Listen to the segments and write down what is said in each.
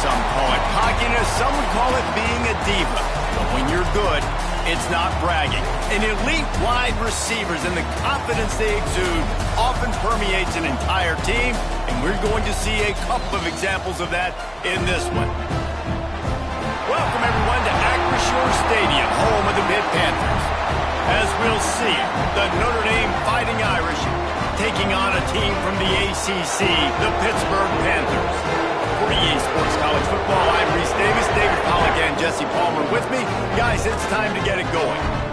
Some call it cockiness, some would call it being a diva. But when you're good, it's not bragging. An elite wide receivers and the confidence they exude often permeates an entire team, and we're going to see a couple of examples of that in this one. Welcome, everyone, to Acrisure Stadium, home of the Pitt Panthers. As we'll see, the Notre Dame Fighting Irish taking on a team from the ACC, the Pittsburgh Panthers. For EA Sports College Football, I'm Reese Davis, David Pollack, and Jesse Palmer with me. Guys, it's time to get it going.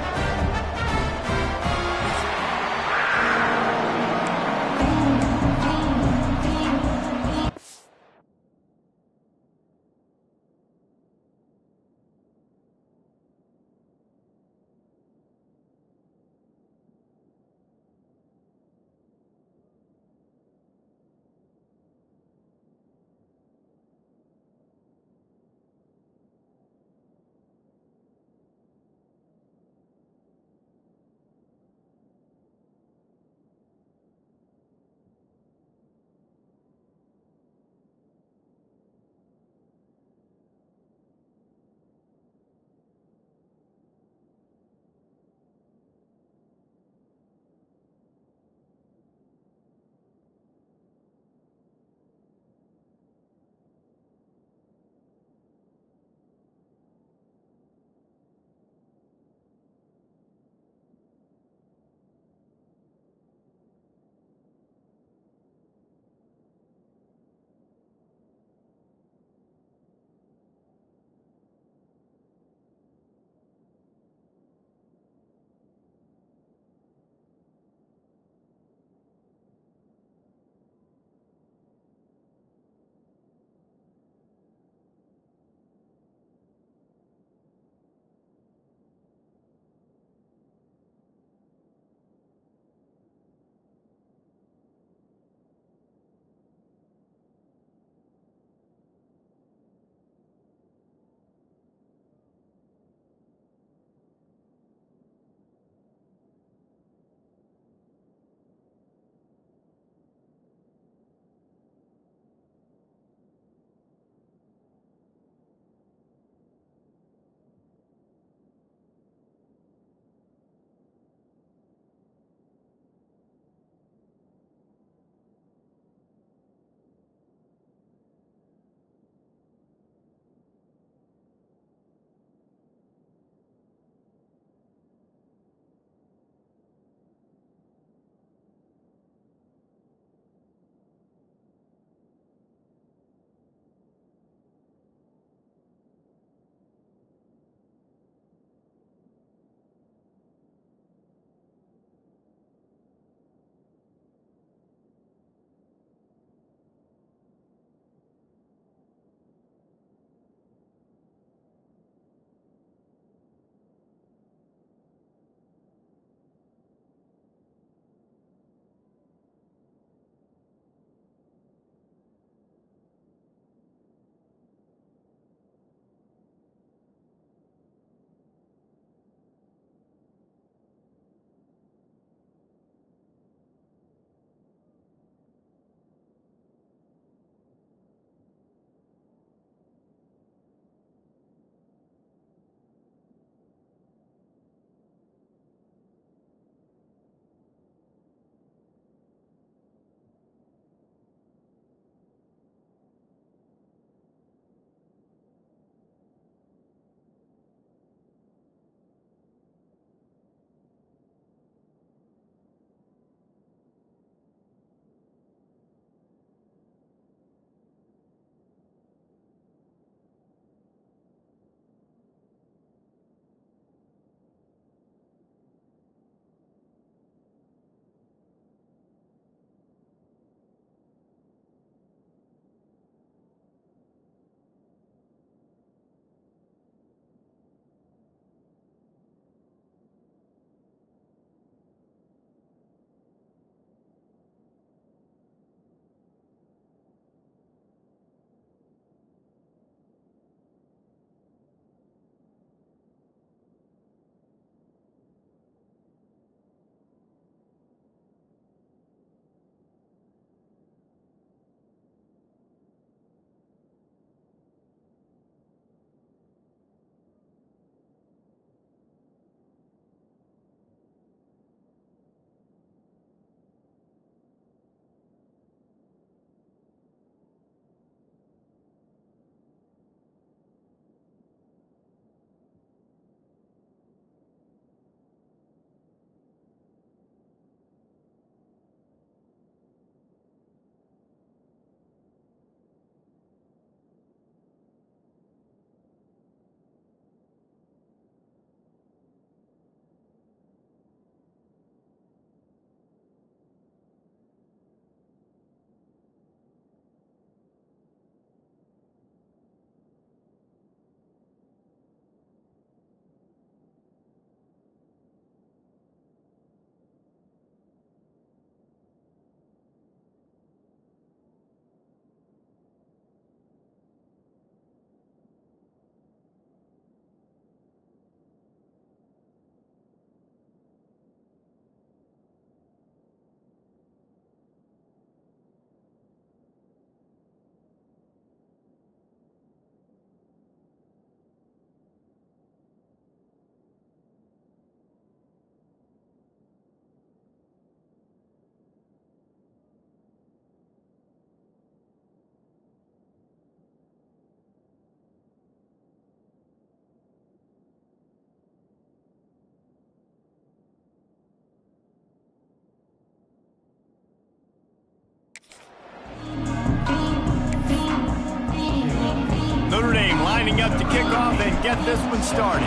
Notre Dame lining up to kick off and get this one started.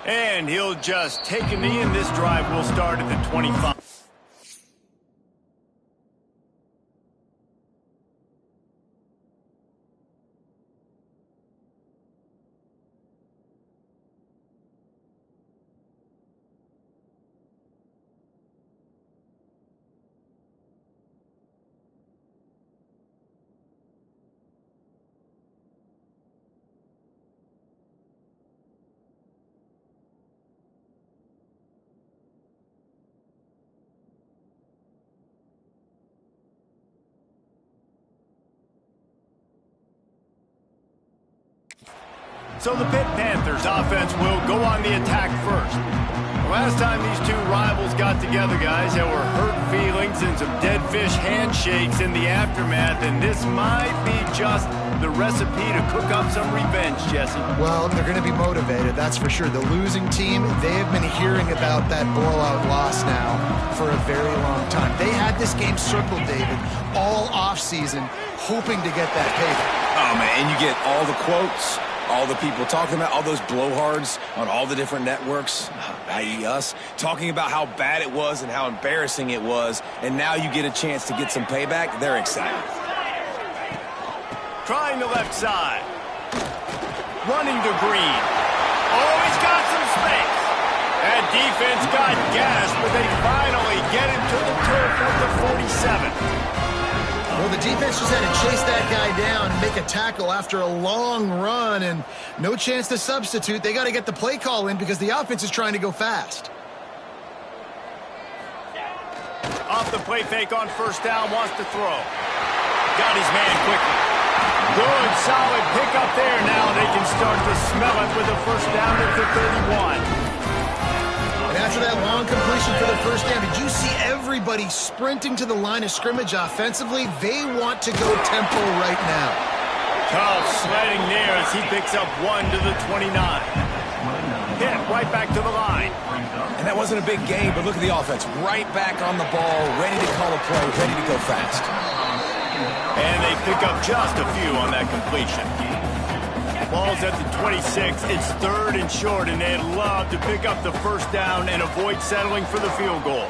And he'll just take a knee, and this drive will start at the 25. So the Pitt Panthers offense will go on the attack first. Last time these two rivals got together, guys, there were hurt feelings and some dead fish handshakes in the aftermath, and this might be just the recipe to cook up some revenge, Jesse. Well, they're going to be motivated, that's for sure. The losing team, they have been hearing about that blowout loss now for a very long time. They had this game circled, David, all offseason, hoping to get that payback. Oh, man, and you get all the quotes, all the people talking about, all those blowhards on all the different networks, i.e. us, talking about how bad it was and how embarrassing it was, and now you get a chance to get some payback. They're excited. Trying the left side. Running to Green. Oh, he's got some space. That defense got gassed, but they finally get him to the turf at the 47. Well, the defense just had to chase that guy down and make a tackle after a long run, and no chance to substitute. They got to get the play call in because the offense is trying to go fast. Off the play fake on first down, wants to throw. Got his man quickly. Good, solid pickup there. Now they can start to smell it with a first down at the 31. And after that long completion for the first down, did you see everybody sprinting to the line of scrimmage offensively? They want to go tempo right now. Tough sledding there as he picks up 1 to the 29. Hit right back to the line. And that wasn't a big game, but look at the offense. Right back on the ball, ready to call a play, ready to go fast. And they pick up just a few on that completion. Ball's at the 26. It's 3rd and short, and they'd love to pick up the first down and avoid settling for the field goal.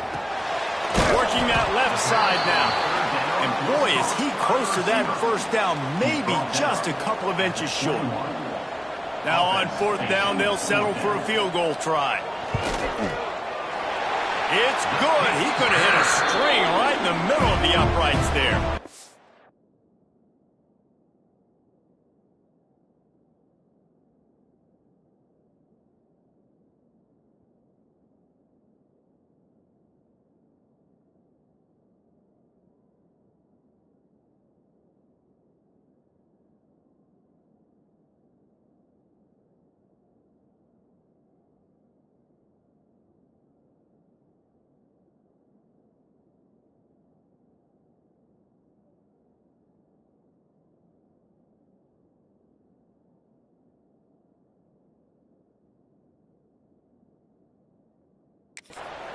Working that left side now. And boy, is he close to that first down, maybe just a couple of inches short. Now on 4th down, they'll settle for a field goal try. It's good. He could have hit a string right in the middle of the uprights there.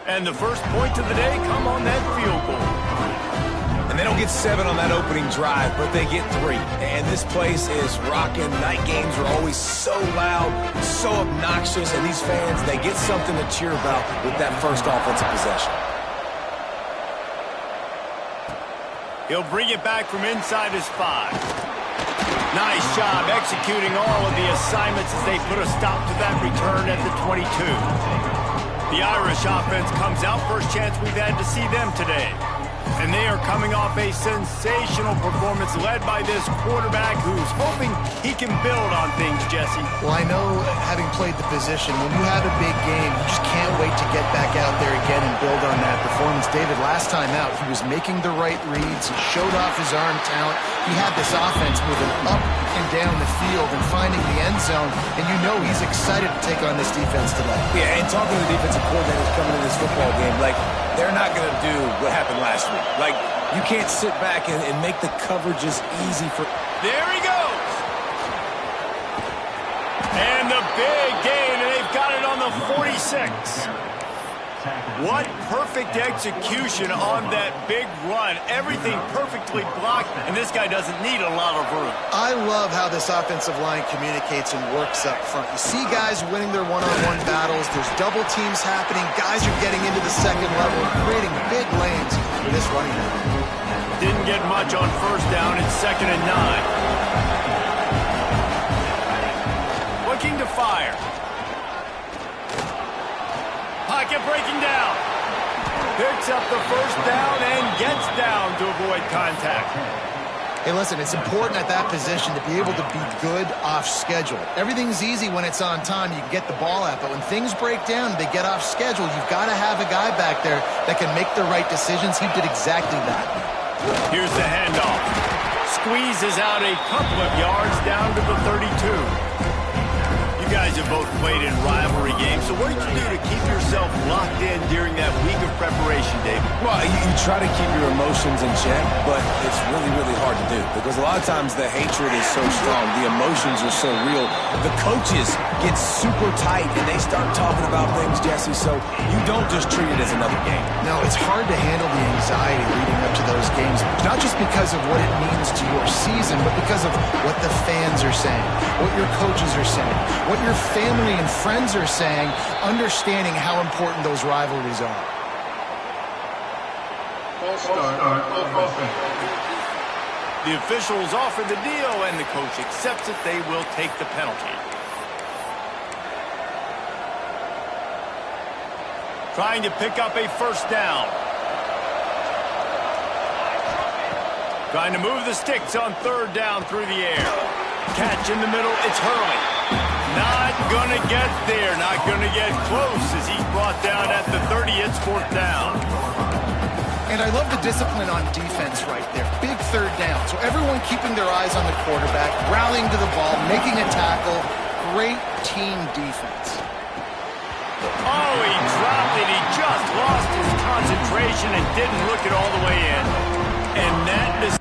And the first point of the day come on that field goal. And they don't get 7 on that opening drive, but they get 3. And this place is rocking. Night games are always so loud, so obnoxious, and these fans, they get something to cheer about with that first offensive possession. He'll bring it back from inside his 5. Nice job executing all of the assignments as they put a stop to that return at the 22. The Irish offense comes out, first chance we've had to see them today. And they are coming off a sensational performance led by this quarterback who's hoping he can build on things, Jesse. Well, I know, having played the position, when you have a big game, you just can't wait to get back out there again and build on that performance. David, last time out, he was making the right reads. He showed off his arm talent. He had this offense moving up and down the field and finding the end zone. And you know he's excited to take on this defense today. Yeah, and talking to the defensive coordinators coming into this football game, like, they're not going to do what happened last week. Like, you can't sit back and make the coverages easy for... There he goes! And the big gain, and they've got it on the 46. What perfect execution on that big run. Everything perfectly blocked, and this guy doesn't need a lot of room. I love how this offensive line communicates and works up front. You see guys winning their one-on-one battles. There's double teams happening. Guys are getting into the second level and creating big lanes for this running back. Didn't get much on first down. It's 2nd and 9. Looking to fire. Pocket breaking down. Picks up the first down and gets down to avoid contact. Hey, listen, it's important at that position to be able to be good off schedule. Everything's easy when it's on time. You can get the ball out, but when things break down, they get off schedule. You've got to have a guy back there that can make the right decisions. He did exactly that. Here's the handoff. Squeezes out a couple of yards down to the 32. You guys have both played in rivalry games, so what did you do to keep yourself locked in during that week of preparation, David? Well, you try to keep your emotions in check, but it's really, really hard to do because a lot of times the hatred is so strong, the emotions are so real. The coaches get super tight and they start talking about things, Jesse, so you don't just treat it as another game. No, it's hard to handle the anxiety leading up to those games, not just because of what it means to your season, but because of what the fans are saying, what your coaches are saying, what your family and friends are saying, understanding how important those rivalries are. The officials offer the deal, and the coach accepts it. They will take the penalty. Trying to pick up a first down. Trying to move the sticks on 3rd down through the air. Catch in the middle, it's Hurley. Not going to get there, not going to get close as he's brought down at the 30. It's 4th down. And I love the discipline on defense right there. Big 3rd down. So everyone keeping their eyes on the quarterback, rallying to the ball, making a tackle. Great team defense. Oh, he dropped it. He just lost his concentration and didn't look it all the way in. And that is...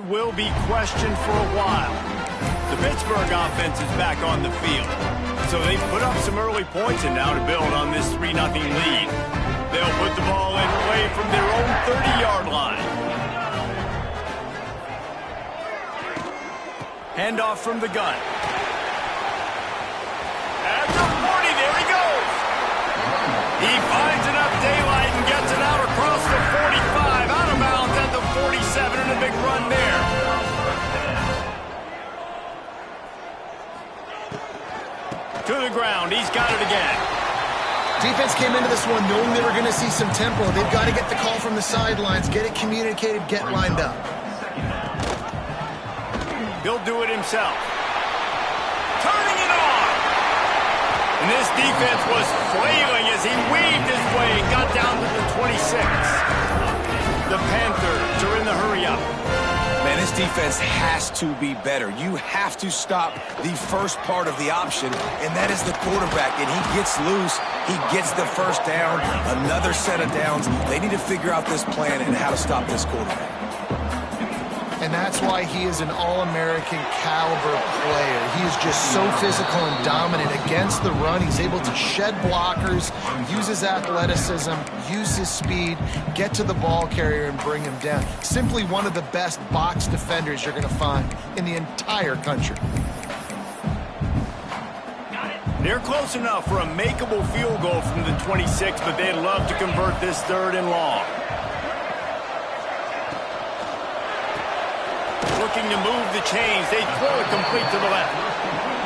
will be questioned for a while. The Pittsburgh offense is back on the field. So they put up some early points, and now to build on this 3-0 lead. They'll put the ball in play from their own 30-yard line. Handoff from the gun. After 40, there he goes. He finds enough daylight and gets it out across the 45, out of bounds at the 47, and a big run there. To the ground, he's got it again. Defense came into this one knowing they were going to see some tempo. They've got to get the call from the sidelines, get it communicated, get lined up. He'll do it himself. Turning it on. And this defense was flailing as he weaved his way and got down to the 26. The Panthers are in the hurry-up. Man, this defense has to be better. You have to stop the first part of the option, and that is the quarterback. And he gets loose. He gets the first down, another set of downs. They need to figure out this plan and how to stop this quarterback. And that's why he is an all-American caliber player. He is just so physical and dominant against the run. He's able to shed blockers, use his athleticism, use his speed, get to the ball carrier and bring him down. Simply one of the best box defenders you're going to find in the entire country. They're close enough for a makeable field goal from the 26, but they'd love to convert this 3rd and long. Looking to move the chains. They throw it complete to the left.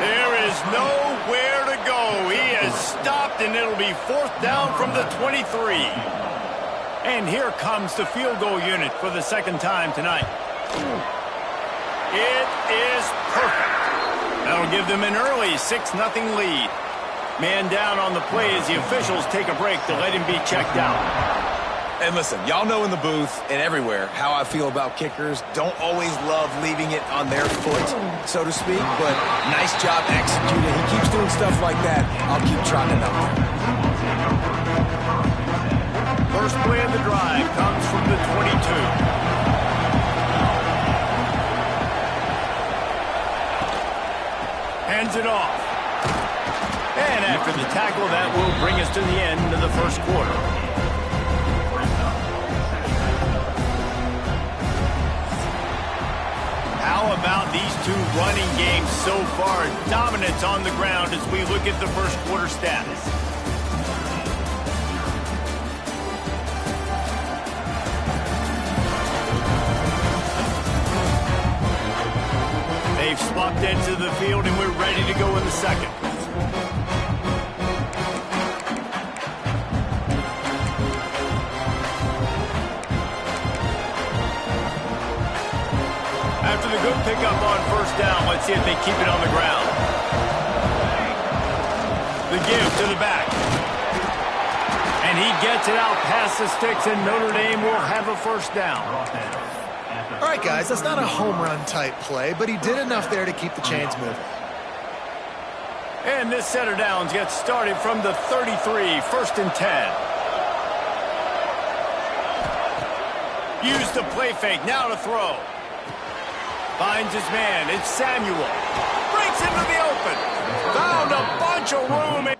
There is nowhere to go. He has stopped, and it'll be 4th down from the 23. And here comes the field goal unit for the 2nd time tonight. It is perfect. That'll give them an early 6-0 lead. Man down on the play as the officials take a break to let him be checked out. And listen, y'all know in the booth and everywhere how I feel about kickers. Don't always love leaving it on their foot, so to speak, but nice job executing. He keeps doing stuff like that. I'll keep trotting it out there. First play of the drive comes from the 22. Hands it off. And after the tackle, that will bring us to the end of the first quarter. How about these two running games so far? Dominance on the ground as we look at the first quarter stats. They've swapped into the field, and we're ready to go in the second. After the good pickup on 1st down, let's see if they keep it on the ground. The give to the back. And he gets it out past the sticks, and Notre Dame will have a 1st down. All right, guys, that's not a home run type play, but he did enough there to keep the chains moving. And this set of downs gets started from the 33, 1st and 10. Use the play fake, now to throw. Finds his man, it's Samuel. Breaks into the open. Found a bunch of room.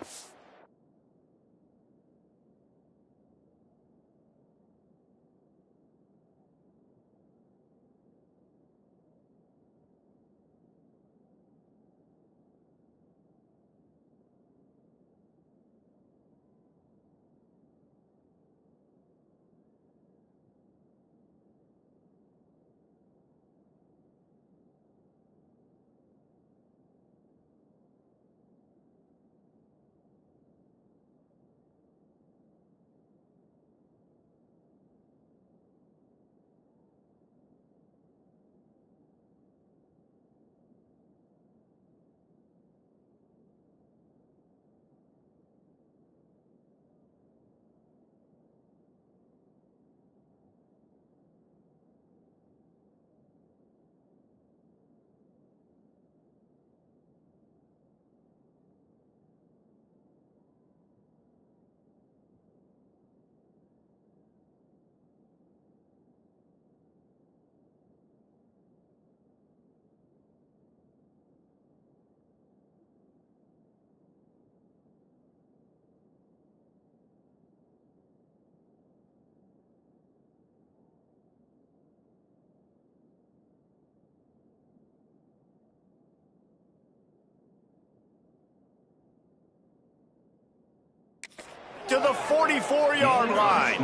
to the 44-yard line.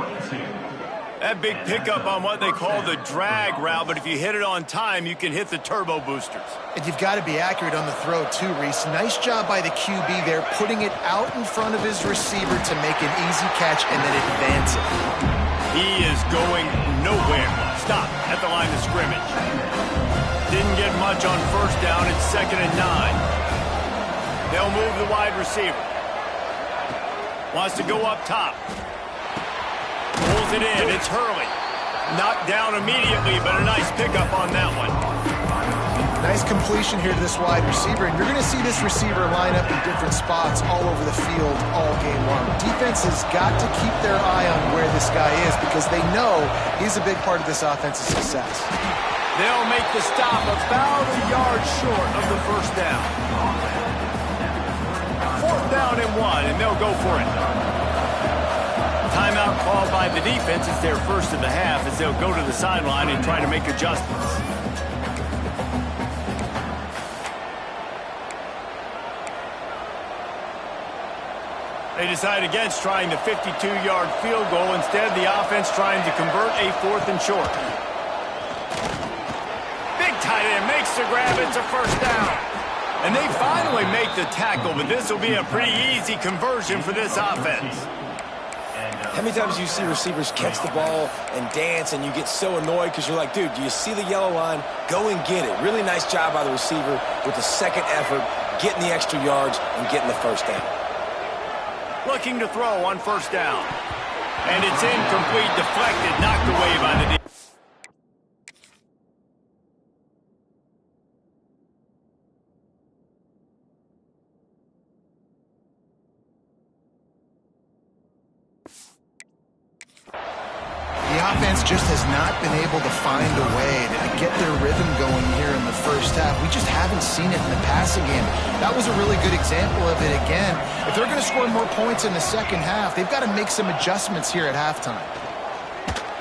That big pickup on what they call the drag route, but if you hit it on time, you can hit the turbo boosters. And you've got to be accurate on the throw, too, Reese. Nice job by the QB there, putting it out in front of his receiver to make an easy catch and then advance it. He is going nowhere. Stop at the line of scrimmage. Didn't get much on first down. It's 2nd and 9. They'll move the wide receiver. Wants to go up top. Pulls it in. It's Hurley. Knocked down immediately, but a nice pickup on that one. Nice completion here to this wide receiver, and you're going to see this receiver line up in different spots all over the field all game long. Defense has got to keep their eye on where this guy is because they know he's a big part of this offense's success. They'll make the stop about a yard short of the first down. 4th down and 1, and they'll go for it. Timeout called by the defense. It's their first of the half as they'll go to the sideline and try to make adjustments. They decide against trying the 52-yard field goal. Instead, the offense trying to convert a 4th and short. Big tight end makes the grab. It's a first down. And they finally make the tackle, but this will be a pretty easy conversion for this offense. How many times do you see receivers catch the ball and dance and you get so annoyed because you're like, dude, do you see the yellow line? Go and get it. Really nice job by the receiver with the second effort, getting the extra yards and getting the first down. Looking to throw on first down. And it's incomplete, deflected, knocked away by the defense. The offense just has not been able to find a way to get their rhythm going here in the first half. We just haven't seen it in the passing game. That was a really good example of it again. If they're going to score more points in the second half, they've got to make some adjustments here at halftime.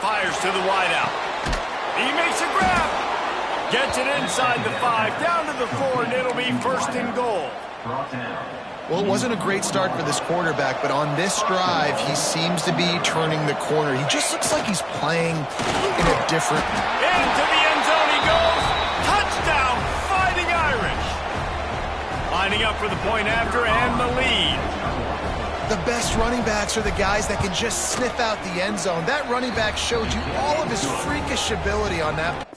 Fires to the wideout. He makes a grab. Gets it inside the 5, down to the 4, and it'll be 1st and goal. Well, it wasn't a great start for this quarterback, but on this drive, he seems to be turning the corner. He just looks like he's playing in a different... Into the end zone he goes. Touchdown, Fighting Irish. Lining up for the point after and the lead. The best running backs are the guys that can just sniff out the end zone. That running back showed you all of his freakish ability on that.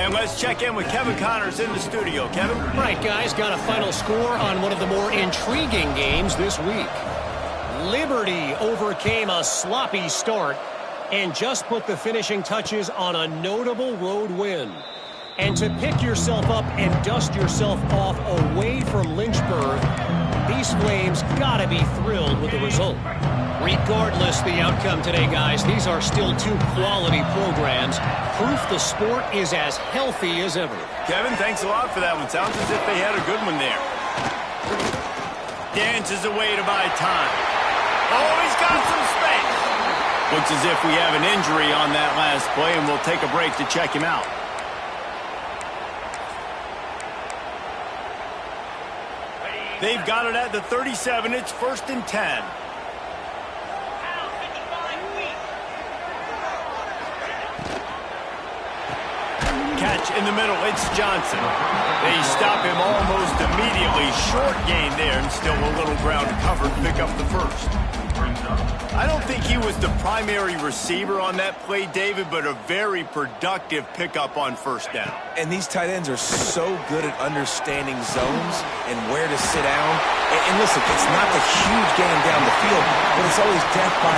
And let's check in with Kevin Connors in the studio. Kevin? Right, guys, got a final score on one of the more intriguing games this week. Liberty overcame a sloppy start and just put the finishing touches on a notable road win. And to pick yourself up and dust yourself off away from Lynchburg, these Flames gotta be thrilled with the result. Regardless the outcome today, guys, these are still two quality programs. Proof the sport is as healthy as ever. Kevin, thanks a lot for that one. Sounds as if they had a good one there. Dances away to buy time. Oh, he's got some space. Looks as if we have an injury on that last play, and we'll take a break to check him out. They've got it at the 37. It's 1st and 10. Catch in the middle. It's Johnson. They stop him almost immediately. Short gain there, and still a little ground covered. Pick up the first. I don't think he was the primary receiver on that play, David, but a very productive pickup on 1st down. And these tight ends are so good at understanding zones and where to sit down. And listen, it's not the huge gain down the field, but it's always death by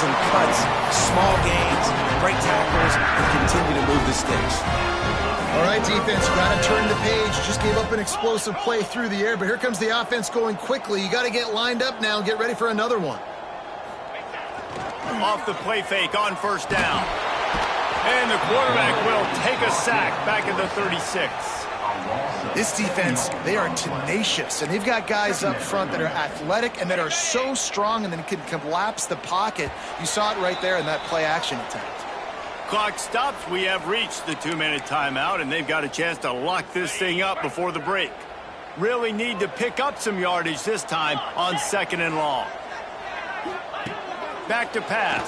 1,000 cuts, small gains, great tackles, and continue to move the sticks. All right, defense, you got to turn the page. Just gave up an explosive play through the air, but here comes the offense going quickly. You got to get lined up now and get ready for another one. Off the play fake on 1st down. And the quarterback will take a sack back at the 36. This defense, they are tenacious, and they've got guys up front that are athletic and that are so strong and then can collapse the pocket. You saw it right there in that play-action attempt. Clock stops. We have reached the 2-minute timeout, and they've got a chance to lock this thing up before the break. Really need to pick up some yardage this time on 2nd and long. Back to pass.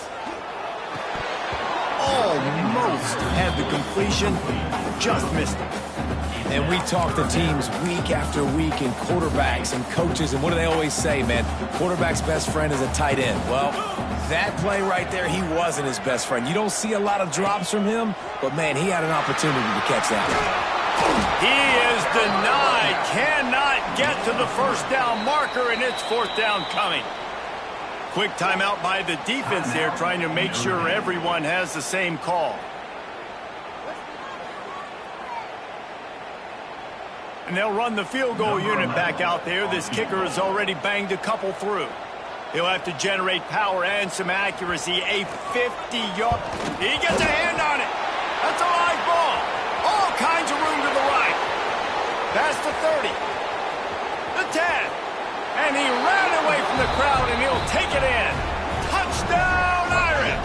Almost had the completion. Just missed it. And we talk to teams week after week and quarterbacks and coaches, and what do they always say, man? Quarterback's best friend is a tight end. Well, that play right there, he wasn't his best friend. You don't see a lot of drops from him, but, man, he had an opportunity to catch that. He is denied. Cannot get to the 1st down marker, and it's 4th down coming. Quick timeout by the defense there, trying to make sure everyone has the same call. And they'll run the field goal unit back out there. This kicker has already banged a couple through. He'll have to generate power and some accuracy. A 50-yard. He gets a hand on it. That's a live ball. All kinds of room to the right. Past the 30. The 10. And he ran away from the crowd, and he'll take it in. Touchdown, Irish!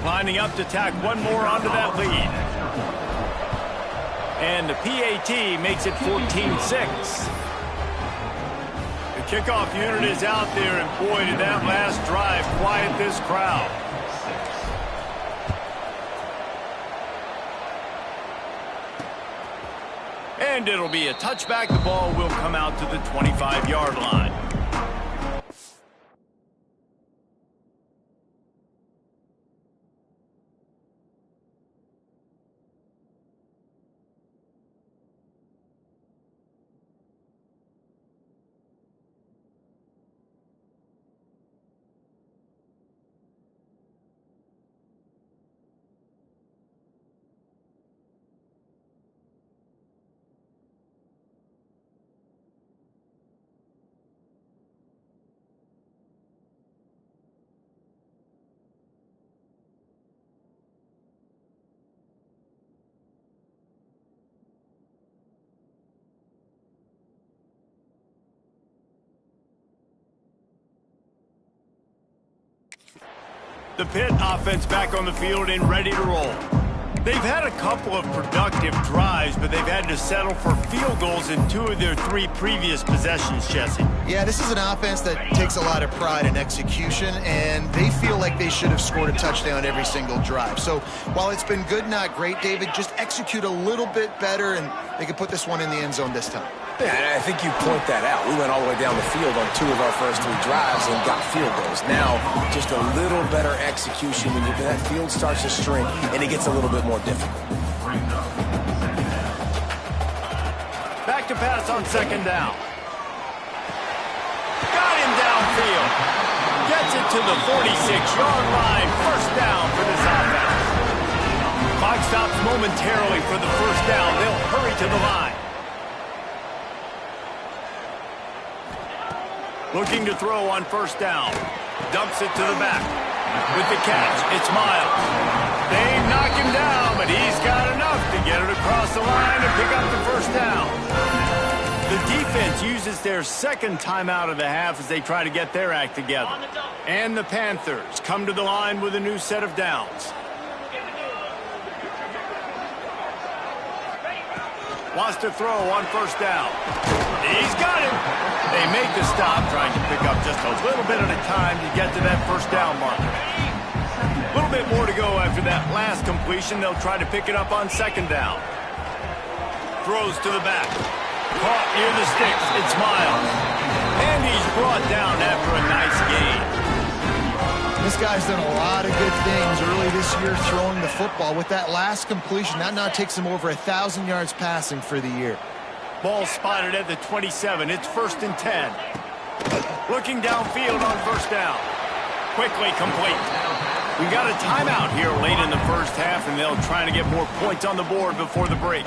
Lining up to tack one more onto that lead. And the PAT makes it 14-6. The kickoff unit is out there, and boy, did that last drive quiet this crowd. And it'll be a touchback. The ball will come out to the 25-yard line. The Pitt offense back on the field and ready to roll. They've had a couple of productive drives, but they've had to settle for field goals in 2 of their 3 previous possessions, Jesse. Yeah, this is an offense that takes a lot of pride in execution, and they feel like they should have scored a touchdown every single drive. So while it's been good, not great, David, just execute a little bit better, and they can put this one in the end zone this time. Yeah, and I think you point that out. We went all the way down the field on 2 of our first 3 drives and got field goals. Now, just a little better execution when that field starts to string and it gets a little bit more difficult. Back to pass on 2nd down. Got him downfield. Gets it to the 46-yard line. 1st down for this offense. Clock stops momentarily for the 1st down. They'll hurry to the line. Looking to throw on 1st down. Dumps it to the back. With the catch, it's Miles. They knock him down, but he's got enough to get it across the line and pick up the 1st down. The defense uses their 2nd timeout of the half as they try to get their act together. And the Panthers come to the line with a new set of downs. Wants to throw on 1st down. He's got it. They make the stop, trying to pick up just a little bit at a time to get to that 1st down marker. A little bit more to go after that last completion. They'll try to pick it up on 2nd down. Throws to the back. Caught near the sticks. It's Miles. And he's brought down after a nice gain. This guy's done a lot of good things early this year throwing the football. With that last completion, that now takes him over 1,000 yards passing for the year. Ball spotted at the 27. It's 1st and 10. Looking downfield on 1st down. Quickly complete. We got a timeout here late in the 1st half, and they'll try to get more points on the board before the break.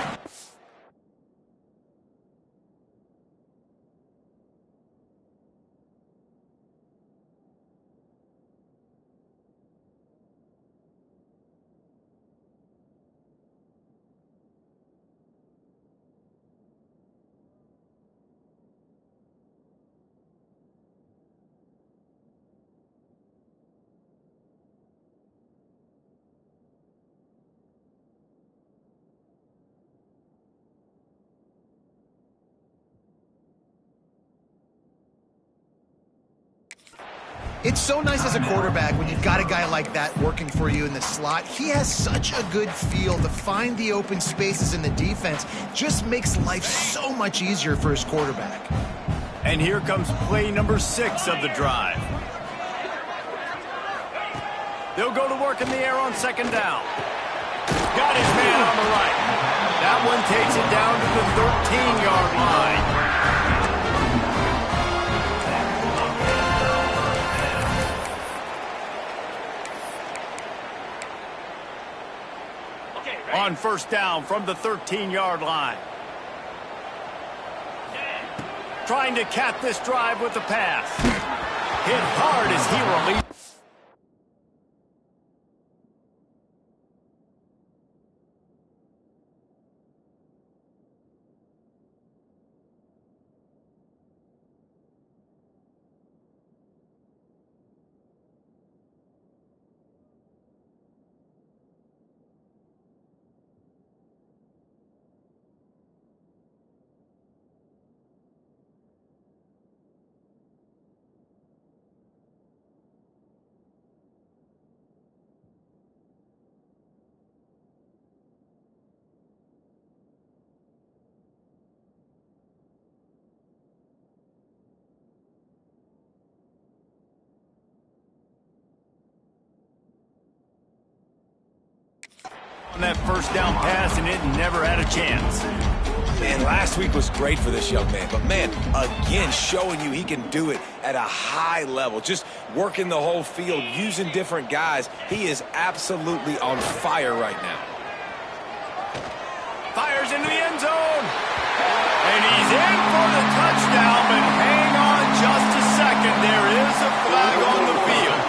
It's so nice as a quarterback when you've got a guy like that working for you in the slot. He has such a good feel to find the open spaces in the defense. Just makes life so much easier for his quarterback. And here comes play number 6 of the drive. They'll go to work in the air on 2nd down. Got his man on the right. That one takes it down to the 13-yard line. On 1st down from the 13-yard line. Trying to cap this drive with the pass. Hit hard as he released. On that 1st down pass, and it never had a chance. Man, last week was great for this young man. But, man, again, showing you he can do it at a high level. Just working the whole field, using different guys. He is absolutely on fire right now. Fires into the end zone. And he's in for the touchdown, but hang on just a second. There is a flag on the field.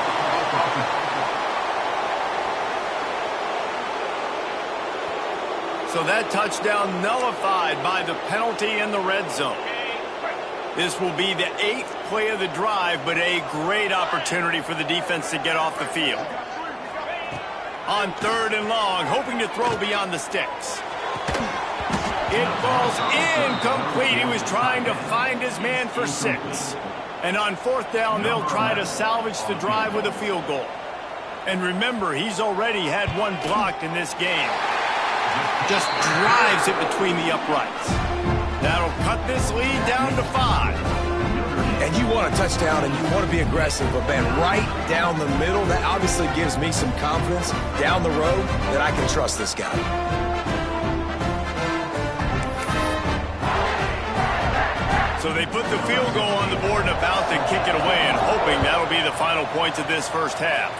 So that touchdown nullified by the penalty in the red zone. This will be the 8th play of the drive, but a great opportunity for the defense to get off the field. On 3rd and long, hoping to throw beyond the sticks. It falls incomplete. He was trying to find his man for 6. And on 4th down, they'll try to salvage the drive with a field goal. And remember, he's already had one blocked in this game. Just drives it between the uprights. That'll cut this lead down to 5. And you want a touchdown and you want to be aggressive, but man, right down the middle, that obviously gives me some confidence down the road that I can trust this guy. So they put the field goal on the board and about to kick it away, and hoping that'll be the final points of this first half.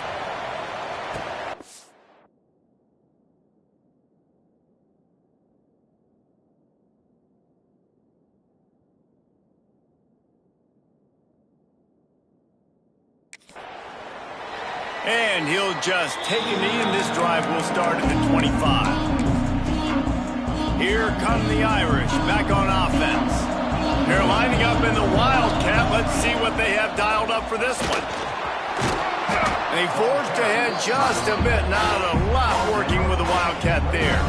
And he'll just take a knee, and this drive will start at the 25. Here come the Irish, back on offense. They're lining up in the Wildcat. Let's see what they have dialed up for this one. They forged ahead just a bit. Not a lot working with the Wildcat there.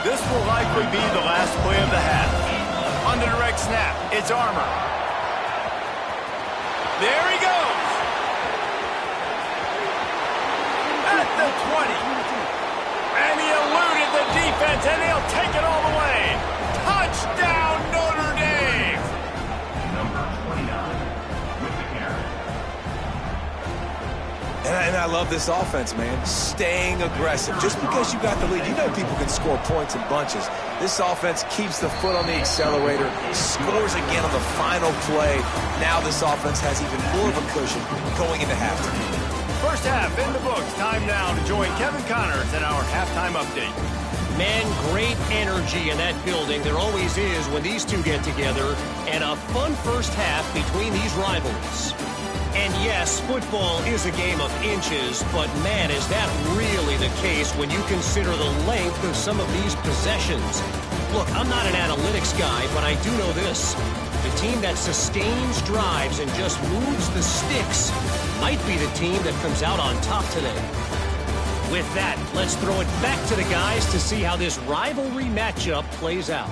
This will likely be the last play of the half. On the direct snap, it's Armour. There he goes. At the 20. And he eluded the defense, and he'll take it all the way. Touchdown, Notre Dame! Number 29 with the carry. And I love this offense, man. Staying aggressive. Just because you got the lead, you know people can score points in bunches. This offense keeps the foot on the accelerator, scores again on the final play. Now this offense has even more of a cushion going into halftime. First half in the books. Time now to join Kevin Connors in our halftime update. Man, great energy in that building. There always is when these two get together. And a fun first half between these rivals. And yes, football is a game of inches, but man, is that really the case when you consider the length of some of these possessions. Look, I'm not an analytics guy, but I do know this. The team that sustains drives and just moves the sticks might be the team that comes out on top today. With that, let's throw it back to the guys to see how this rivalry matchup plays out.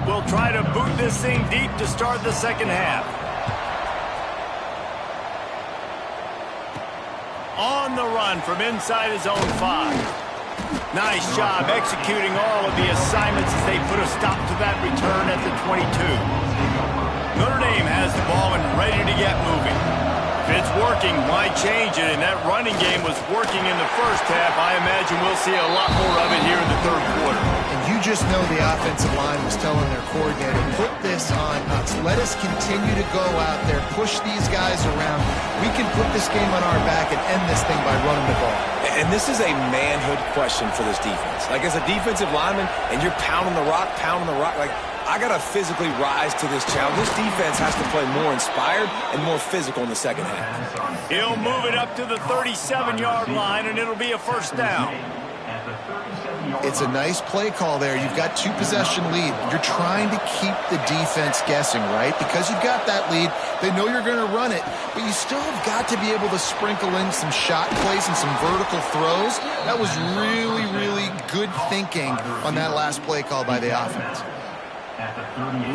Will try to boot this thing deep to start the second half. On the run from inside his own 5. Nice job executing all of the assignments as they put a stop to that return at the 22. Notre Dame has the ball and ready to get moving. If it's working, why change it? And that running game was working in the first half. I imagine we'll see a lot more of it here in the third quarter. And you just know the offensive line was telling their coordinator, put this on us. Let us continue to go out there, push these guys around. We can put this game on our back and end this thing by running the ball. And this is a manhood question for this defense. Like, as a defensive lineman, and you're pounding the rock, like, I got to physically rise to this challenge. This defense has to play more inspired and more physical in the second half. He'll move it up to the 37-yard line, and it'll be a first down. It's a nice play call there. You've got 2-possession lead. You're trying to keep the defense guessing, right? Because you've got that lead. They know you're going to run it, but you still have got to be able to sprinkle in some shot plays and some vertical throws. That was really, really good thinking on that last play call by the offense.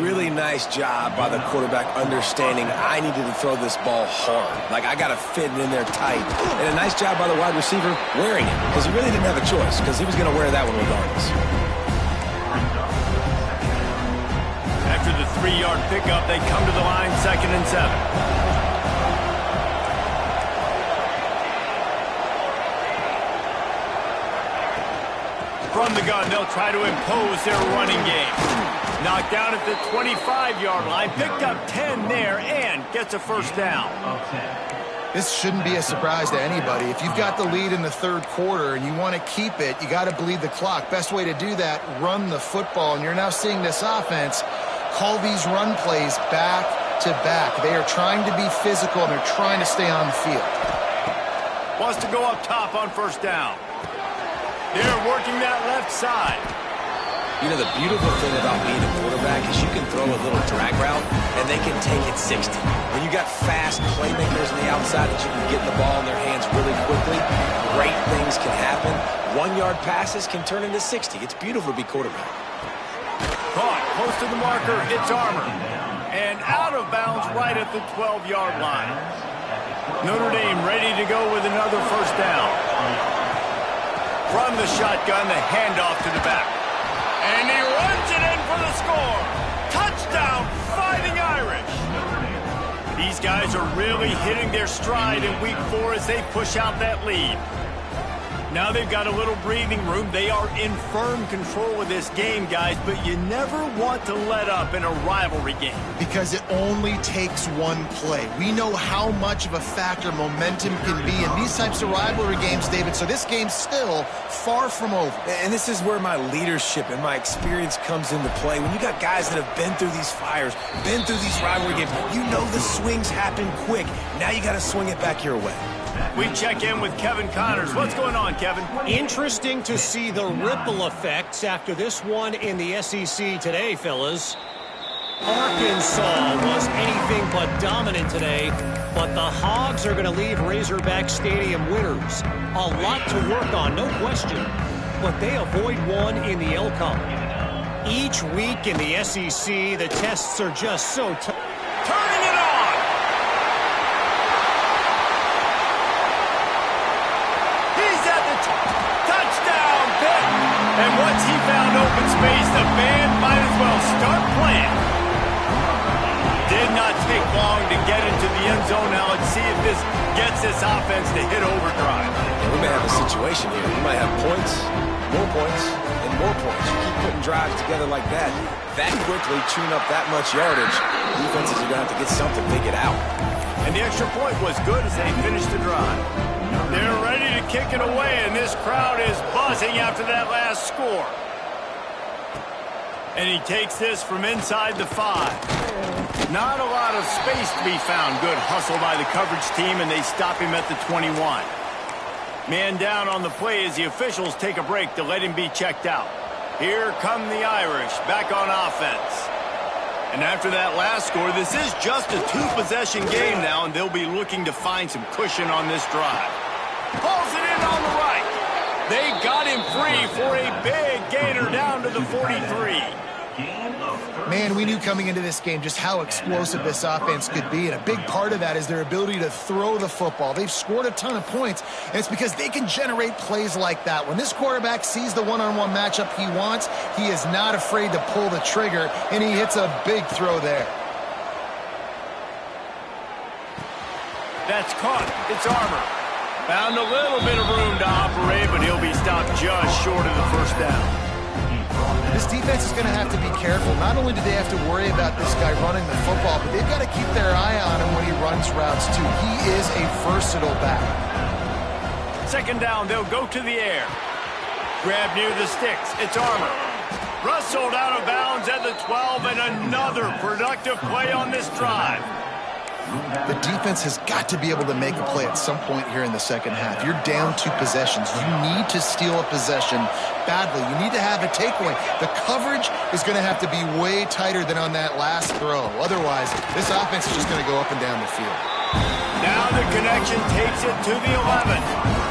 Really nice job by the quarterback understanding I needed to throw this ball hard. Like, I got to fit it in there tight. And a nice job by the wide receiver wearing it, because he really didn't have a choice, because he was going to wear that one regardless. After the 3-yard pickup, they come to the line, 2nd and 7. From the gun, they'll try to impose their running game. Knocked down at the 25-yard line, picked up 10 there, and gets a first down. This shouldn't be a surprise to anybody. If you've got the lead in the third quarter and you want to keep it, you got to bleed the clock. Best way to do that, run the football. And you're now seeing this offense call these run plays back to back. They are trying to be physical, and they're trying to stay on the field. Wants to go up top on first down. They're working that left side. You know, the beautiful thing about being a quarterback is you can throw a little drag route, and they can take it 60. When you got fast playmakers on the outside that you can get the ball in their hands really quickly, great things can happen. 1-yard passes can turn into 60. It's beautiful to be quarterback. Caught close to the marker. It's Armour. And out of bounds right at the 12-yard line. Notre Dame ready to go with another first down. From the shotgun, the handoff to the back. And he runs it in for the score. Touchdown, Fighting Irish. These guys are really hitting their stride in week 4 as they push out that lead. Now they've got a little breathing room. They are in firm control of this game, guys, but you never want to let up in a rivalry game. Because it only takes one play. We know how much of a factor momentum can be in these types of rivalry games, David, so this game's still far from over. And this is where my leadership and my experience comes into play. When you got guys that have been through these fires, been through these rivalry games, you know the swings happen quick. Now you got to swing it back your way. We check in with Kevin Connors. What's going on, Kevin? Interesting to see the ripple effects after this one in the SEC today, fellas. Arkansas was anything but dominant today, but the Hogs are going to leave Razorback Stadium winners. A lot to work on, no question, but they avoid one in the LCOM. Each week in the SEC, the tests are just so tough. Turning it on! He's at the touchdown pick! And once he found open space, the band might as well start playing. Did not take long to get into the end zone. Now let's see if this gets this offense to hit overdrive. We may have a situation here. We might have points, and more points. You keep putting drives together like that quickly, chewing up that much yardage, defenses are going to have to get something to get out. And the extra point was good as they finished the drive. They're ready to kick it away, and this crowd is buzzing after that last score. And he takes this from inside the 5. Not a lot of space to be found. Good hustle by the coverage team, and they stop him at the 21. Man down on the play as the officials take a break to let him be checked out. Here come the Irish back on offense. And after that last score, this is just a 2-possession game now, and they'll be looking to find some cushion on this drive. Pulls it in on the right. They got him free for a big gainer down to the 43. Man, we knew coming into this game just how explosive this offense could be, and a big part of that is their ability to throw the football. They've scored a ton of points, and it's because they can generate plays like that. When this quarterback sees the one-on-one matchup he wants, he is not afraid to pull the trigger, and he hits a big throw there. That's caught. It's Armour. Found a little bit of room to operate, but he'll be stopped just short of the first down. This defense is going to have to be careful. Not only do they have to worry about this guy running the football, but they've got to keep their eye on him when he runs routes, too. He is a versatile back. Second down, they'll go to the air. Grab near the sticks. It's Armour. Rustled out of bounds at the 12, and another productive play on this drive. The defense has got to be able to make a play at some point here in the second half. You're down 2 possessions. You need to steal a possession badly. You need to have a takeaway. The coverage is going to have to be way tighter than on that last throw. Otherwise, this offense is just going to go up and down the field. Now the connection takes it to the 11.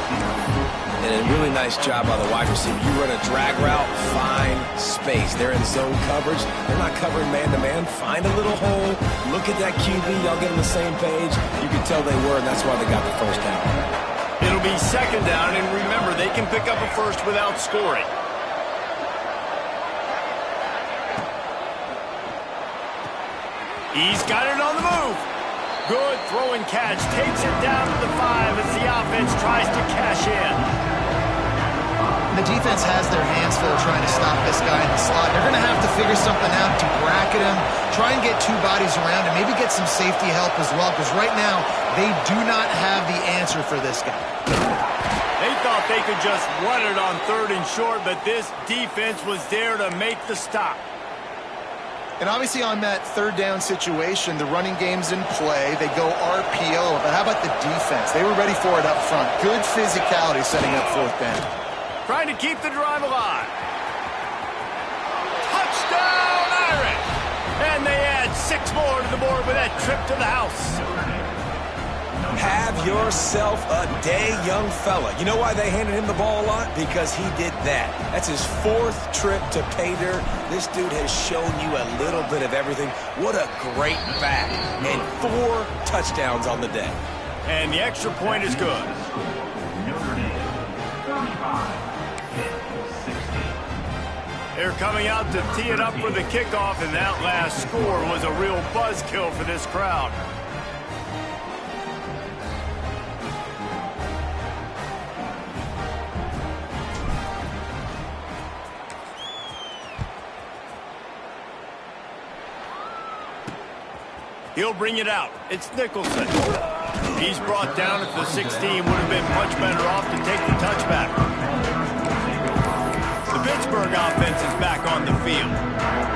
And a really nice job by the wide receiver. You run a drag route, find space. They're in zone coverage. They're not covering man-to-man. Find a little hole. Look at that QB. Y'all get on the same page. You can tell they were, and that's why they got the first down. It'll be second down, and remember, they can pick up a first without scoring. He's got it on the move. Good throw and catch. Takes it down to the 5 as the offense tries to cash in. The defense has their hands full trying to stop this guy in the slot. They're going to have to figure something out to bracket him, try and get two bodies around him, maybe get some safety help as well, because right now they do not have the answer for this guy. They thought they could just run it on 3rd and short, but this defense was there to make the stop. And obviously on that 3rd down situation, the running game's in play. They go RPO, but how about the defense? They were ready for it up front. Good physicality setting up 4th down. Trying to keep the drive alive. Touchdown, Irish! And they add 6 more to the board with that trip to the house. Have yourself a day, young fella. You know why they handed him the ball a lot? Because he did that. That's his 4th trip to pay dirt. This dude has shown you a little bit of everything. What a great back. And 4 touchdowns on the day. And the extra point is good. Notre Dame, 35. They're coming out to tee it up for the kickoff, and that last score was a real buzzkill for this crowd. He'll bring it out. It's Nicholson. He's brought down at the 16. Would have been much better off to take the touchback. The Pittsburgh offense is back on the field.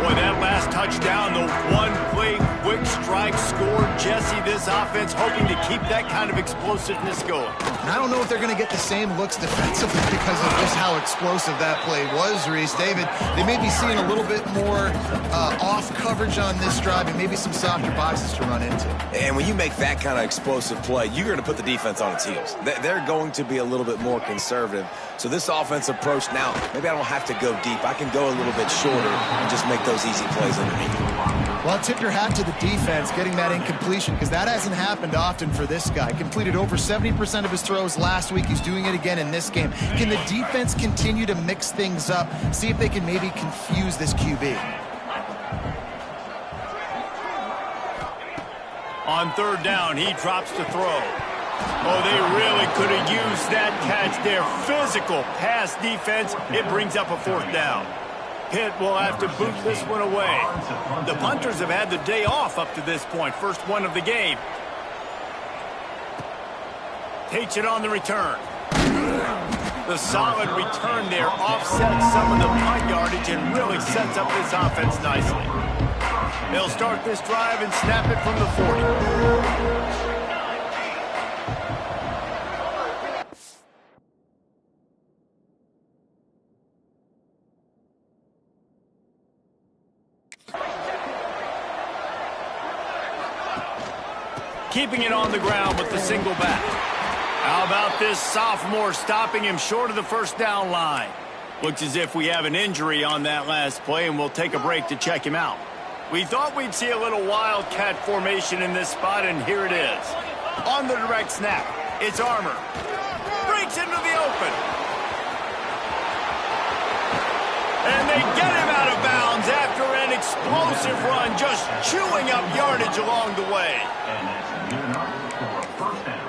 Boy, that last touchdown, the one-play quick strike score. Jesse, this offense hoping to keep that kind of explosiveness going. And I don't know if they're going to get the same looks defensively because of just how explosive that play was, Reese. David, they may be seeing a little bit more off coverage on this drive and maybe some softer boxes to run into. And when you make that kind of explosive play, you're going to put the defense on its heels. They're going to be a little bit more conservative. So this offense approach now, maybe I don't have to go deep. I can go a little bit shorter and just make those easy plays underneath. Well, tip your hat to the defense getting that incompletion because that hasn't happened often for this guy. Completed over 70% of his throws last week. He's doing it again in this game. Can the defense continue to mix things up? See if they can maybe confuse this QB. On 3rd down, he drops to throw. Oh, they really could have used that catch there. Physical pass defense. It brings up a 4th down. Pitt will have to boot this one away. The punters have had the day off up to this point. First one of the game. Takes it on the return. The solid return there offsets some of the punt yardage and really sets up this offense nicely. They'll start this drive and snap it from the 40. Keeping it on the ground with the single back. How about this sophomore stopping him short of the 1st down line? Looks as if we have an injury on that last play, and we'll take a break to check him out. We thought we'd see a little wildcat formation in this spot, and here it is. On the direct snap, it's Armour. Breaks into the open. And they get him out of bounds after an explosive run, just chewing up yardage along the way. And that's good enough for a 1st down.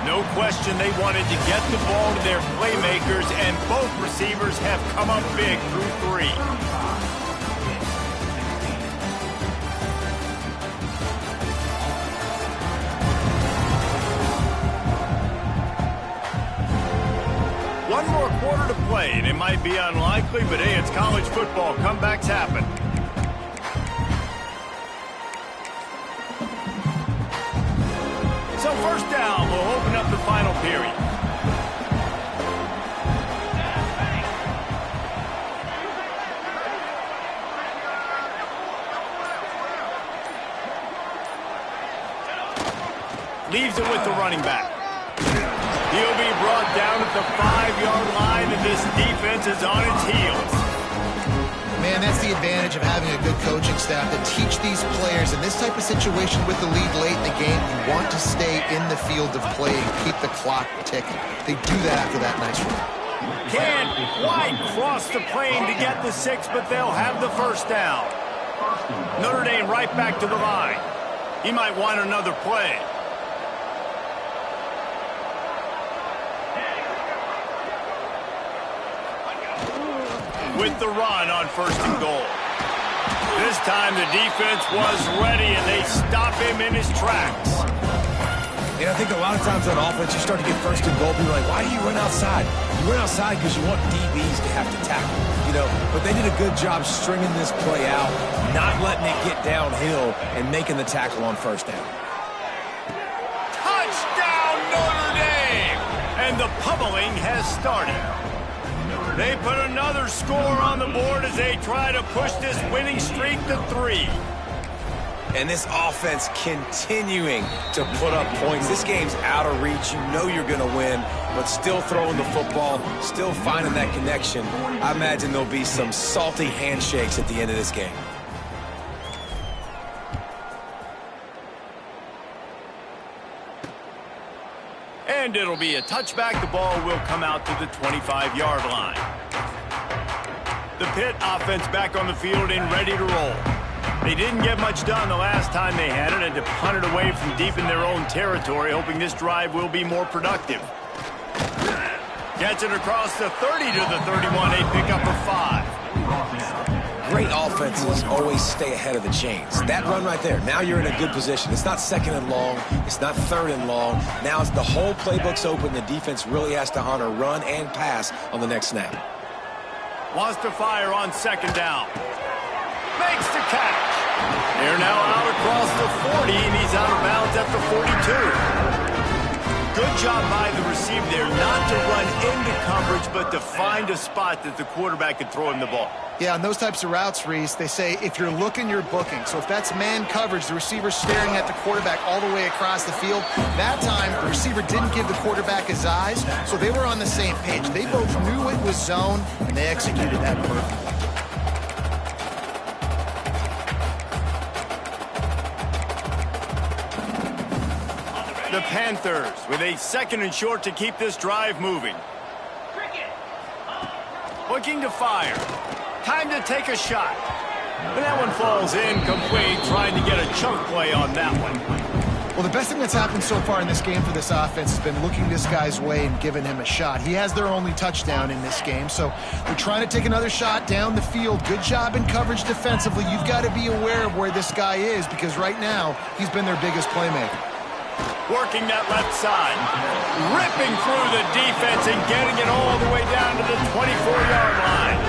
No question they wanted to get the ball to their playmakers, and both receivers have come up big through 3. One more quarter to play, and it might be unlikely, but hey, it's college football. Comebacks happen. So 1st down, we'll open up the final period. Leaves it with the running back. He'll be brought down at the 5-yard line, and this defense is on its heels. Man, that's the advantage of having a good coaching staff to teach these players in this type of situation with the lead late in the game. You want to stay in the field of play and keep the clock ticking. They do that after that nice run. Can't quite cross the plane to get the 6, but they'll have the 1st down. Notre Dame right back to the line. He might want another play. with the run on 1st and goal. This time the defense was ready, and they stop him in his tracks. And I think a lot of times on offense, you start to get 1st and goal. People are like, why do you run outside? You run outside because you want DBs to have to tackle, you know. But they did a good job stringing this play out, not letting it get downhill, and making the tackle on 1st down. Touchdown, Notre Dame! And the pummeling has started. They put another score on the board as they try to push this winning streak to 3. And this offense continuing to put up points. This game's out of reach. You know you're going to win, but still throwing the football, still finding that connection. I imagine there'll be some salty handshakes at the end of this game. And it'll be a touchback. The ball will come out to the 25-yard line. The Pitt offense back on the field and ready to roll. They didn't get much done the last time they had it, and to punt it away from deep in their own territory, hoping this drive will be more productive. Gets it across the 30 to the 31, a pickup of 5. Great offenses always stay ahead of the chains. That run right there, now you're in a good position. It's not 2nd and long. It's not 3rd and long. Now it's the whole playbook's open. The defense really has to honor run and pass on the next snap. Wants to fire on 2nd down. Makes the catch. They're now out across the 40, and he's out of bounds at the 42. Good job by the receiver there, not to run into coverage, but to find a spot that the quarterback could throw him the ball. Yeah, on those types of routes, Reese, they say if you're looking, you're booking. So if that's man coverage, the receiver's staring at the quarterback all the way across the field. That time, the receiver didn't give the quarterback his eyes, so they were on the same page. They both knew it was zone, and they executed that perfectly. The Panthers with a 2nd and short to keep this drive moving. Looking to fire. Time to take a shot. And that one falls incomplete, trying to get a chunk play on that one. Well, the best thing that's happened so far in this game for this offense has been looking this guy's way and giving him a shot. He has their only touchdown in this game, so they're trying to take another shot down the field. Good job in coverage defensively. You've got to be aware of where this guy is because right now he's been their biggest playmaker. Working that left side, ripping through the defense and getting it all the way down to the 24-yard line.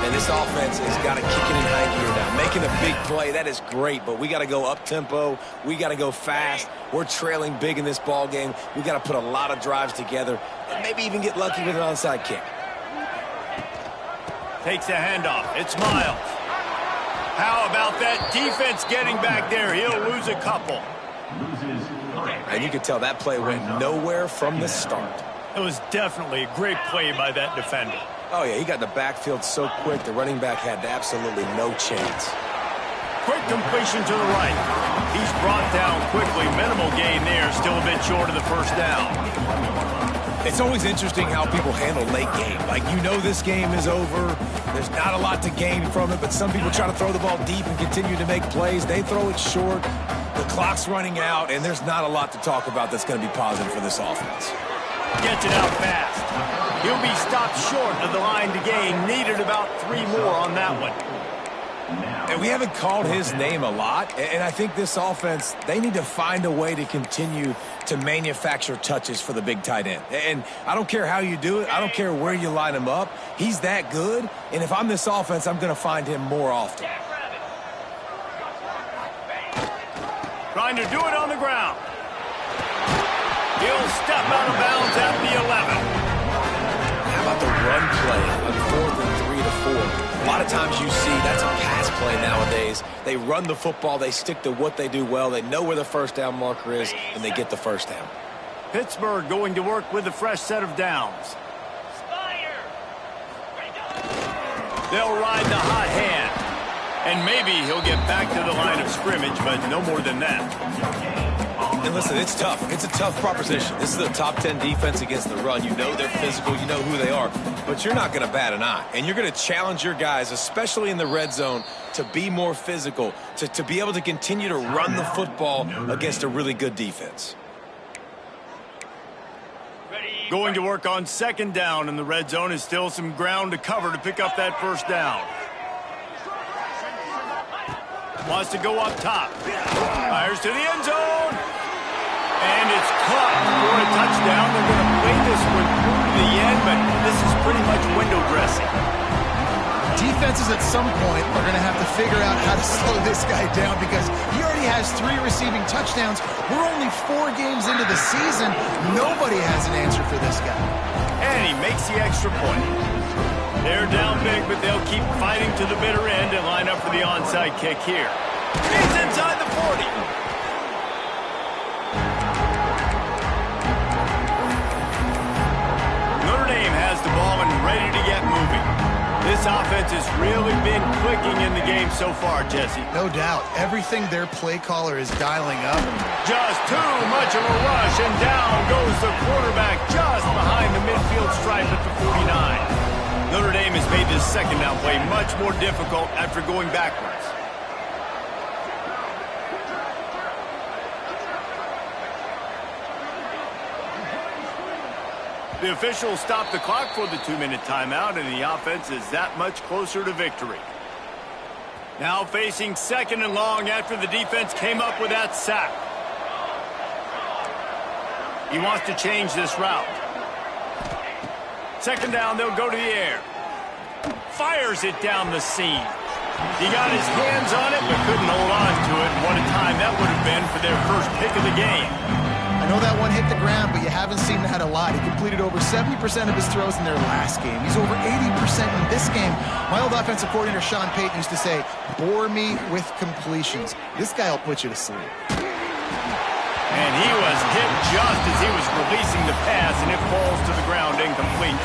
And this offense has got to kick it in high gear now. Making a big play, that is great, but we got to go up-tempo. We got to go fast. We're trailing big in this ball game. We got to put a lot of drives together and maybe even get lucky with an onside kick. Takes a handoff. It's Miles. How about that defense getting back there? He'll lose a couple. And you could tell that play went nowhere from the start. It was definitely a great play by that defender. Oh, yeah, he got in the backfield so quick, the running back had absolutely no chance. Quick completion to the right. He's brought down quickly. Minimal gain there, still a bit short of the 1st down. It's always interesting how people handle late game. Like, you know this game is over. There's not a lot to gain from it, but some people try to throw the ball deep and continue to make plays. They throw it short. The clock's running out, and there's not a lot to talk about that's going to be positive for this offense. Gets it out fast. He'll be stopped short of the line to gain. Needed about 3 more on that one. And we haven't called his name a lot, and I think this offense, they need to find a way to continue to manufacture touches for the big tight end. And I don't care how you do it. I don't care where you line him up. He's that good, and if I'm this offense, I'm going to find him more often. Trying to do it on the ground. He'll step out of bounds at the 11. How about the run play on 4th and 3 to 4? A lot of times you see that's a pass play nowadays. They run the football. They stick to what they do well. They know where the 1st down marker is, and they get the 1st down. Pittsburgh going to work with a fresh set of downs. They'll ride the hot hand. And maybe he'll get back to the line of scrimmage, but no more than that. And listen, it's tough. It's a tough proposition. This is a top 10 defense against the run. You know they're physical. You know who they are. But you're not going to bat an eye. And you're going to challenge your guys, especially in the red zone, to be more physical, to be able to continue to run the football against a really good defense. Going to work on second down, and the red zone is still some ground to cover to pick up that first down. Wants to go up top. Fires to the end zone. And it's caught for a touchdown. They're going to play this one through to the end, but this is pretty much window dressing. Defenses at some point are going to have to figure out how to slow this guy down because he already has 3 receiving touchdowns. We're only 4 games into the season. Nobody has an answer for this guy. And he makes the extra point. They're down big, but they'll keep fighting to the bitter end and line up for the onside kick here. He's inside the 40. Notre Dame has the ball and ready to get moving. This offense has really been clicking in the game so far, Jesse. No doubt. Everything their play caller is dialing up. Just too much of a rush, and down goes the quarterback just behind the midfield stripe at the 49. Notre Dame has made this second down play much more difficult after going backwards. The officials stopped the clock for the 2-minute timeout, and the offense is that much closer to victory. Now facing second and long after the defense came up with that sack. He wants to change this route. Second down, they'll go to the air. Fires it down the seam. He got his hands on it, but couldn't hold on to it. What a time that would have been for their first pick of the game. I know that one hit the ground, but you haven't seen that a lot. He completed over 70% of his throws in their last game. He's over 80% in this game. My old offensive coordinator, Sean Payton, used to say, bore me with completions. This guy will put you to sleep. And he was hit just as he was releasing the pass, and it falls to the ground incomplete.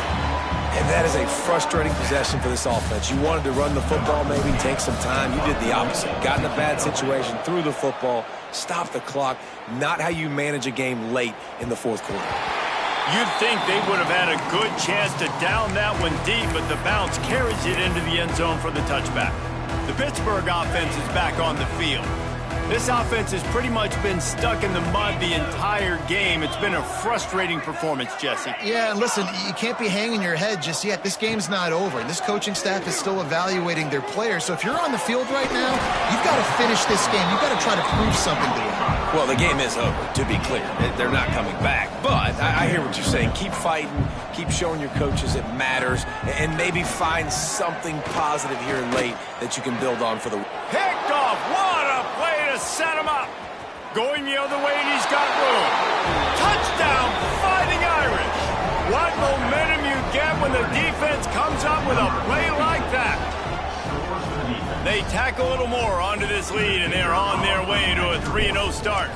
And that is a frustrating possession for this offense. You wanted to run the football, maybe take some time. You did the opposite. Got in a bad situation, threw the football, stopped the clock. Not how you manage a game late in the fourth quarter. You'd think they would have had a good chance to down that one deep, but the bounce carries it into the end zone for the touchback. The Pittsburgh offense is back on the field. This offense has pretty much been stuck in the mud the entire game. It's been a frustrating performance, Jesse. Yeah, and listen, you can't be hanging your head just yet. This game's not over. This coaching staff is still evaluating their players. So if you're on the field right now, you've got to finish this game. You've got to try to prove something to them. Well, the game is over, to be clear. They're not coming back. But I hear what you're saying. Keep fighting. Keep showing your coaches it matters. And maybe find something positive here late that you can build on for the week. Picked off. What a play to set him up. Going the other way, and he's got room. Touchdown, Fighting Irish. What momentum you get when the defense comes up with a play like that. They tack a little more onto this lead, and they're on their way to a 3-0 start.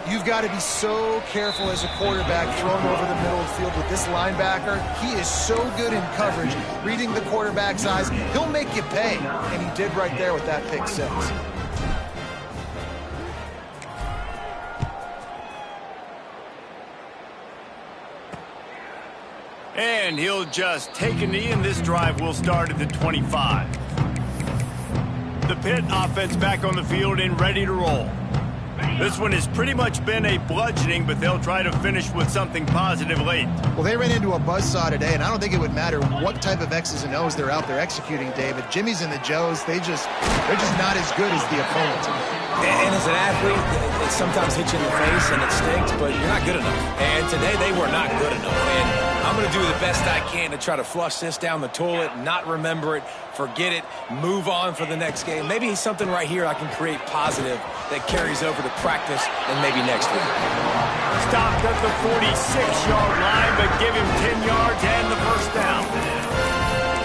You've got to be so careful as a quarterback thrown over the middle of the field with this linebacker. He is so good in coverage, reading the quarterback's eyes. He'll make you pay, and he did right there with that pick six. And he'll just take a knee, and this drive will start at the 25. The Pitt offense back on the field and ready to roll. This one has pretty much been a bludgeoning, but they'll try to finish with something positive late. Well, they ran into a buzzsaw today, and I don't think it would matter what type of X's and O's they're out there executing, David. Jimmy's and the Joes, they're just not as good as the opponent. And as an athlete, it sometimes hits you in the face and it stinks, but you're not good enough. And today they were not good enough. And I'm going to do the best I can to try to flush this down the toilet, not remember it, forget it, move on for the next game. Maybe something right here I can create positive that carries over to practice and maybe next week. Stopped at the 46-yard line, but give him 10 yards and the first down.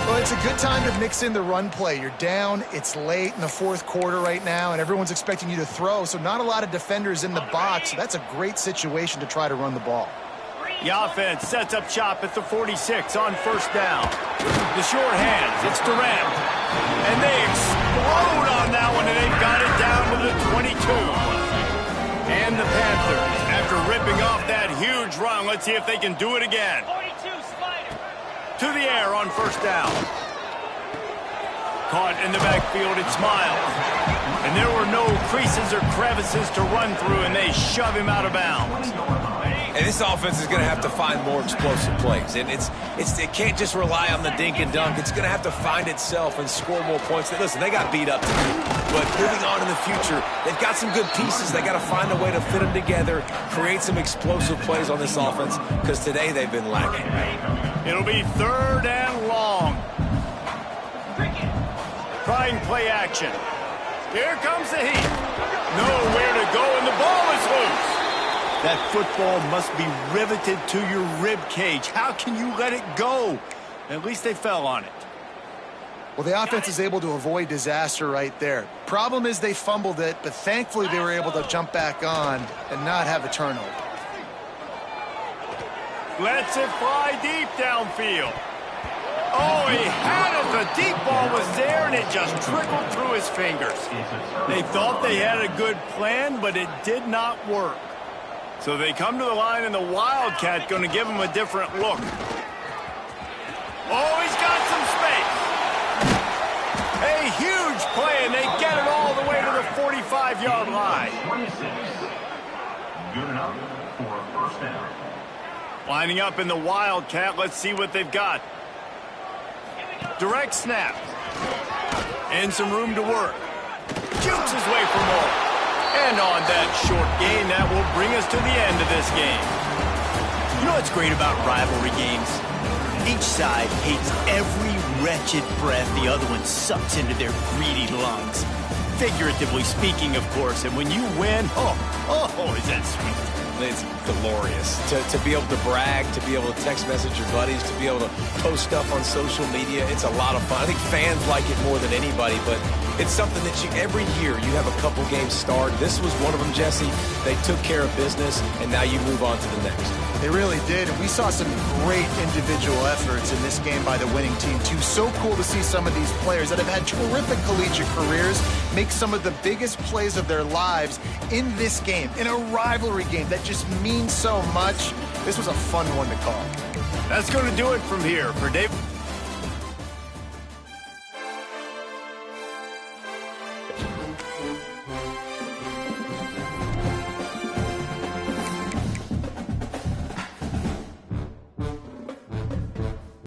Well, it's a good time to mix in the run play. You're down, it's late in the fourth quarter right now, and everyone's expecting you to throw, so not a lot of defenders in the box. So that's a great situation to try to run the ball. The offense sets up shop at the 46 on first down. The short hands, it's Durant. And they explode on that one, and they've got it down to the 22. And the Panthers, after ripping off that huge run, let's see if they can do it again. To the air on first down. Caught in the backfield, it's Miles. And there were no creases or crevices to run through, and they shove him out of bounds. And this offense is going to have to find more explosive plays. And it can't just rely on the dink and dunk. It's going to have to find itself and score more points. Listen, they got beat up today. But moving on in the future, they've got some good pieces. They got to find a way to fit them together, create some explosive plays on this offense, because today they've been lacking. It'll be 3rd and long. Trying play action. Here comes the heat. Nowhere to go, and the ball is loose. That football must be riveted to your rib cage. How can you let it go? At least they fell on it. Well, the offense is able to avoid disaster right there. Problem is they fumbled it, but thankfully they were able to jump back on and not have a turnover. Lets it fly deep downfield. Oh, he had it. The deep ball was there, and it just trickled through his fingers. They thought they had a good plan, but it did not work. So they come to the line, and the Wildcat going to give him a different look. Oh, he's got some space. A huge play, and they get it all the way to the 45-yard line. 26. Good enough for a first down. Lining up in the Wildcat. Let's see what they've got. Direct snap. And some room to work. Jukes his way for more. And on that short gain, that will bring us to the end of this game. You know what's great about rivalry games? Each side hates every wretched breath the other one sucks into their greedy lungs. Figuratively speaking, of course. And when you win, oh, is that sweet. It's glorious to be able to brag, to be able to text message your buddies, to be able to post stuff on social media. It's a lot of fun. I think fans like it more than anybody, but it's something that every year you have a couple games start. This was one of them, Jesse. They took care of business, and now you move on to the next. They really did, and we saw some great individual efforts in this game by the winning team, too. So cool to see some of these players that have had terrific collegiate careers make some of the biggest plays of their lives in this game, in a rivalry game that just means so much. This was a fun one to call. That's going to do it from here for Dave.